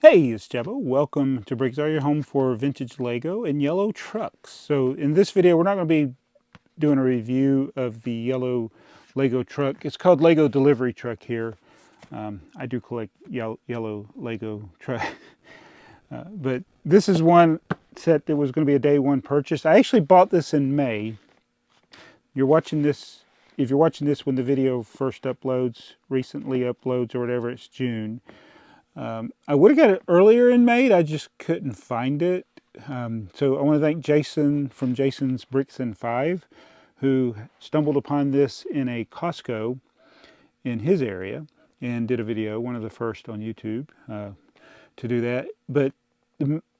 Hey, it's Jabbo. Welcome to BrickTsar, your home for vintage Lego and yellow trucks. So in this video, we're not going to be doing a review of the yellow Lego truck. It's called Lego Delivery Truck here. I do collect yellow Lego truck. But this is one set that was going to be a day one purchase. I actually bought this in May. You're watching this, if you're watching this when the video first uploads, recently uploads or whatever, it's June. I would have got it earlier in May, I just couldn't find it. So I want to thank Jason from Jason's Bricks and 5, who stumbled upon this in a Costco in his area and did a video, one of the first on YouTube to do that. But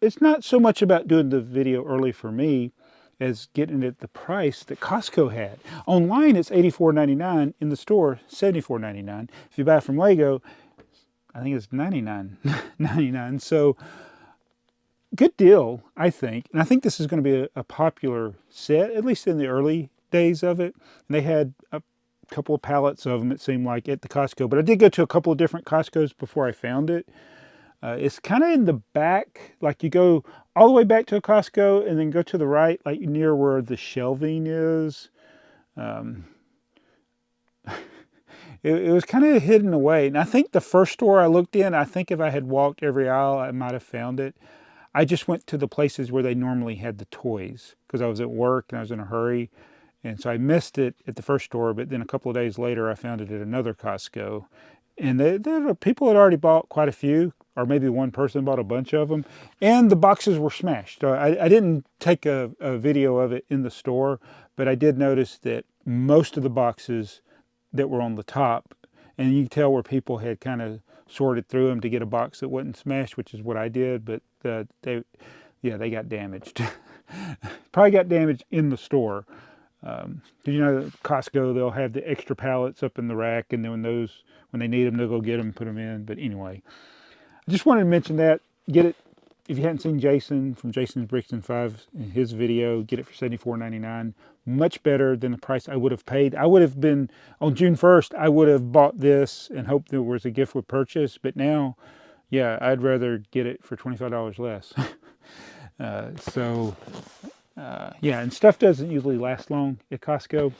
it's not so much about doing the video early for me as getting it at the price that Costco had. Online it's $84.99, in the store $74.99. If you buy it from Lego, I think it's $99.99. So good deal, I think. And I think this is going to be a popular set, at least in the early days of it. And they had a couple of pallets of them, it seemed like, at the Costco. But I did go to a couple of different Costcos before I found it. It's kind of in the back, like you go all the way back to a Costco and then go to the right, like near where the shelving is. It was kind of hidden away. And I think the first store I looked in, I think if I had walked every aisle, I might have found it. I just went to the places where they normally had the toys because I was at work and I was in a hurry. And so I missed it at the first store, but then a couple of days later, I found it at another Costco. And people had already bought quite a few, or maybe one person bought a bunch of them, and the boxes were smashed. So I didn't take a video of it in the store, but I did notice that most of the boxes that were on the top, and you can tell where people had kind of sorted through them to get a box that wasn't smashed, which is what I did, but they got damaged. Probably got damaged in the store. You know, Costco, they'll have the extra pallets up in the rack, and then when they need them, they'll go get them and put them in. But anyway, I just wanted to mention that. Get it. If you hadn't seen Jason from Jason's Bricks and 5 in his video, get it for $74.99. Much better than the price I would have paid. I would have been, on June 1st, I would have bought this and hoped there was a gift with purchase. But now, yeah, I'd rather get it for $25 less. Yeah, and stuff doesn't usually last long at Costco.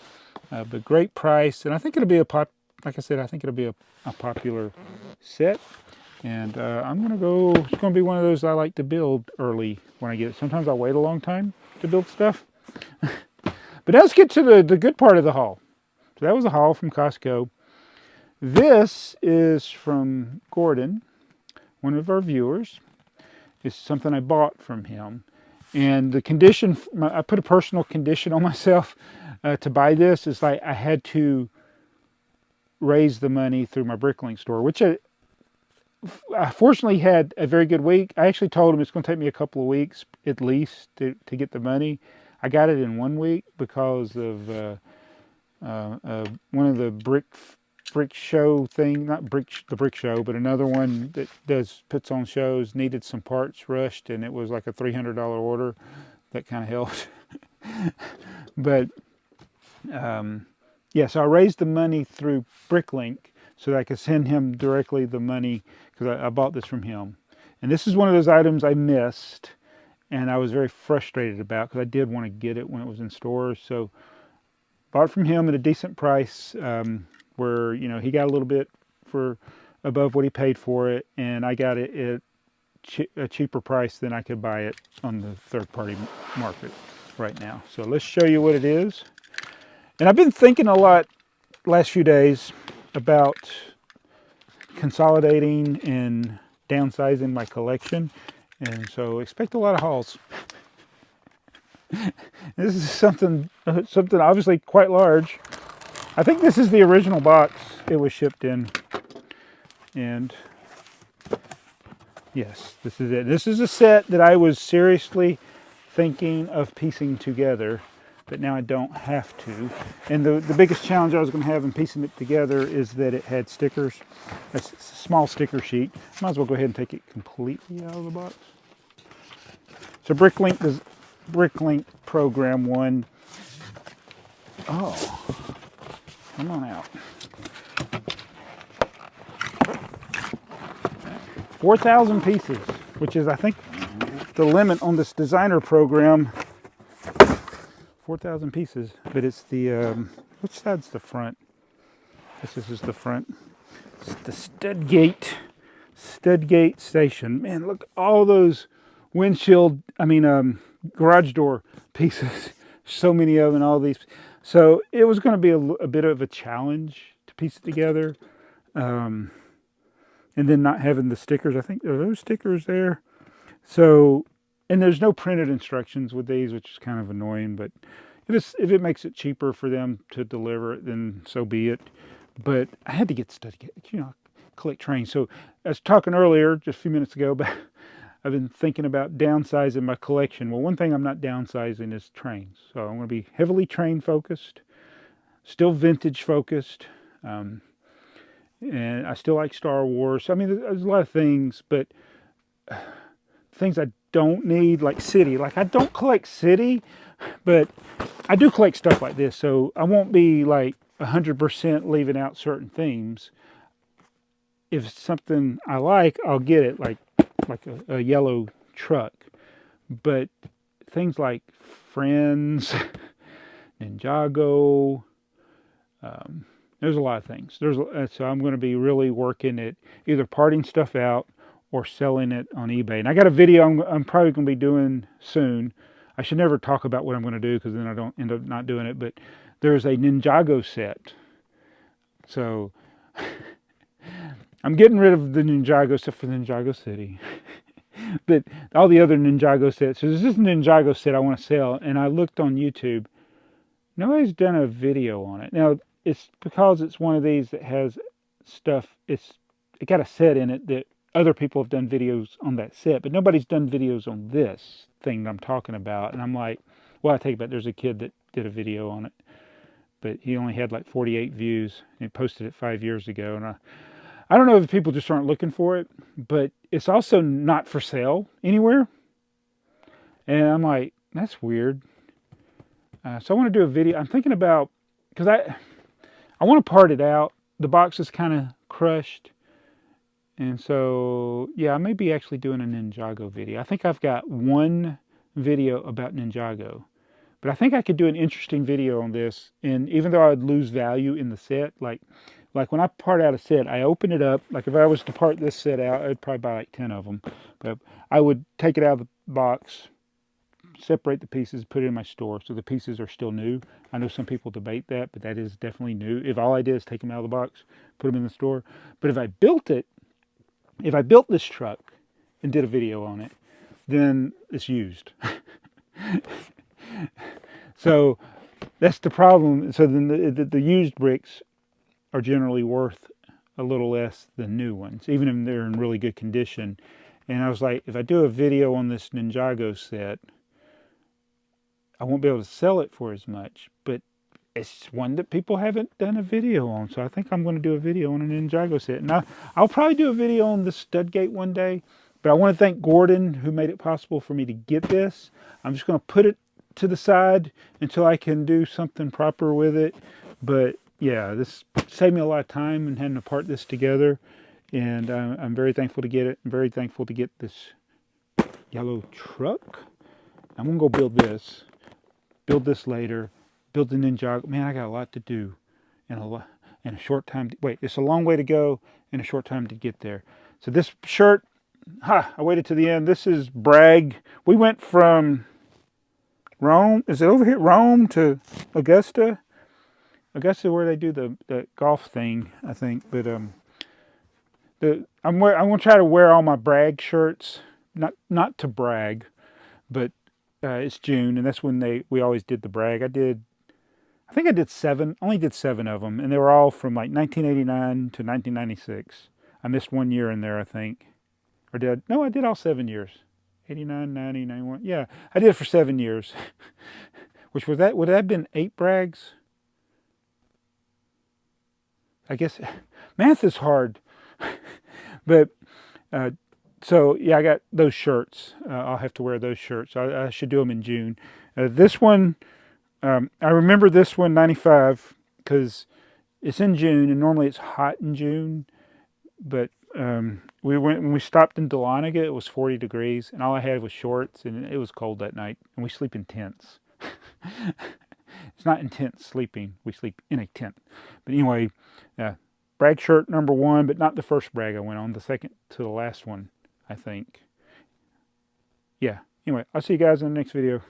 But great price. And I think it'll be like I said, I think it'll be a popular set. And I'm going to go, it's going to be one of those I like to build early when I get it. Sometimes I'll wait a long time to build stuff. But now let's get to the good part of the haul. So that was a haul from Costco. This is from Gordon, one of our viewers. It's something I bought from him. And the condition, I put a personal condition on myself to buy this. It's like I had to raise the money through my Bricklink store, which I fortunately had a very good week. I actually told him it's going to take me a couple of weeks at least to get the money. I got it in 1 week because of one of the brick show thing, not the brick show, but another one that puts on shows needed some parts rushed, and it was like a $300 order. That kind of helped. But yeah, so I raised the money through Bricklink so that I could send him directly the money because I bought this from him. And this is one of those items I missed and I was very frustrated about because I did want to get it when it was in stores. So bought it from him at a decent price where, you know, he got a little bit for above what he paid for it, and I got it at a cheaper price than I could buy it on the third-party market right now. So let's show you what it is. And I've been thinking a lot last few days about consolidating and downsizing my collection, and so expect a lot of hauls. This is something obviously quite large. I think this is the original box it was shipped in, and yes, this is it. This is a set that I was seriously thinking of piecing together, but now I don't have to. And the biggest challenge I was going to have in piecing it together is that it had stickers. A small sticker sheet. Might as well go ahead and take it completely out of the box. So Bricklink Program 1. Oh, come on out. 4,000 pieces, which is, I think, the limit on this designer program. 4,000 pieces, but it's the, which side's the front? This is the front. It's the Studgate station. Man, look, all those garage door pieces. So many of them, all these. So it was going to be a bit of a challenge to piece it together. And then not having the stickers. I think there are those stickers there. So, and there's no printed instructions with these, which is kind of annoying, but if it makes it cheaper for them to deliver it, then so be it. But I had to get Studgate, collect trains. So I was talking earlier, just a few minutes ago, about I've been thinking about downsizing my collection. Well, one thing I'm not downsizing is trains. So I'm going to be heavily train focused, still vintage focused. And I still like Star Wars. I mean, there's a lot of things, but things I don't need, like City. Like, I don't collect City, but I do collect stuff like this. So I won't be like 100% leaving out certain things. If it's something I like, I'll get it, like a yellow truck. But things like Friends, Ninjago, there's a lot of things. So I'm going to be really working at either parting stuff out or selling it on eBay. And I got a video I'm probably going to be doing soon. I should never talk about what I'm going to do because then I don't end up not doing it. But there's a Ninjago set. So I'm getting rid of the Ninjago stuff for Ninjago City. But all the other Ninjago sets. So there's this Ninjago set I want to sell. And I looked on YouTube. Nobody's done a video on it. Now, it's because it's one of these that has stuff. It got a set in it that other people have done videos on that set. But nobody's done videos on this thing that I'm talking about. And I'm like, well, I take it back. There's a kid that did a video on it. But he only had like 48 views. And he posted it 5 years ago. And I don't know if people just aren't looking for it, but it's also not for sale anywhere. And I'm like, that's weird. So I want to do a video. I'm thinking about, because I want to part it out. The box is kind of crushed. And so, yeah, I may be actually doing a Ninjago video. I think I've got one video about Ninjago. But I think I could do an interesting video on this. And even though I would lose value in the set, like when I part out a set, I open it up. Like if I was to part this set out, I'd probably buy like 10 of them. But I would take it out of the box, separate the pieces, put it in my store. So the pieces are still new. I know some people debate that, but that is definitely new. If all I did is take them out of the box, put them in the store. But if I built this truck and did a video on it, then it's used. So that's the problem. So then the used bricks are generally worth a little less than new ones, even if they're in really good condition. And I was like, if I do a video on this Ninjago set, I won't be able to sell it for as much, but it's one that people haven't done a video on. So I think I'm going to do a video on a Ninjago set. And I'll probably do a video on the Studgate one day, but I want to thank Gordon who made it possible for me to get this. I'm just going to put it to the side until I can do something proper with it. But yeah, this saved me a lot of time and having to part this together. And I'm very thankful to get it. I'm very thankful to get this yellow truck. I'm going to go build this later, build the Ninjago. Man, I got a lot to do in a short time. Wait, it's a long way to go in a short time to get there. So this shirt, I waited to the end. This is Bragg. We went from Rome, is it over here? Rome to Augusta. Augusta, where they do the golf thing, I think. But I'm gonna try to wear all my Bragg shirts, not to brag, but it's June, and that's when we always did the Bragg. I think I did only did 7 of them, and they were all from like 1989 to 1996. I missed 1 year in there, I think, or I did all 7 years. 89, 90, 91. Yeah, I did it for 7 years. Which would that have been 8 Braggs? I guess math is hard. But so yeah, I got those shirts. I'll have to wear those shirts. I should do them in June. This one, I remember this one 95 because it's in June, and normally it's hot in June. But when we stopped in Dahlonega, it was 40 degrees, and all I had was shorts, and it was cold that night. And we sleep in tents. It's not in tents sleeping. We sleep in a tent. But anyway, brag shirt number 1, but not the first brag I went on. The second to the last one, I think. Yeah. Anyway, I'll see you guys in the next video.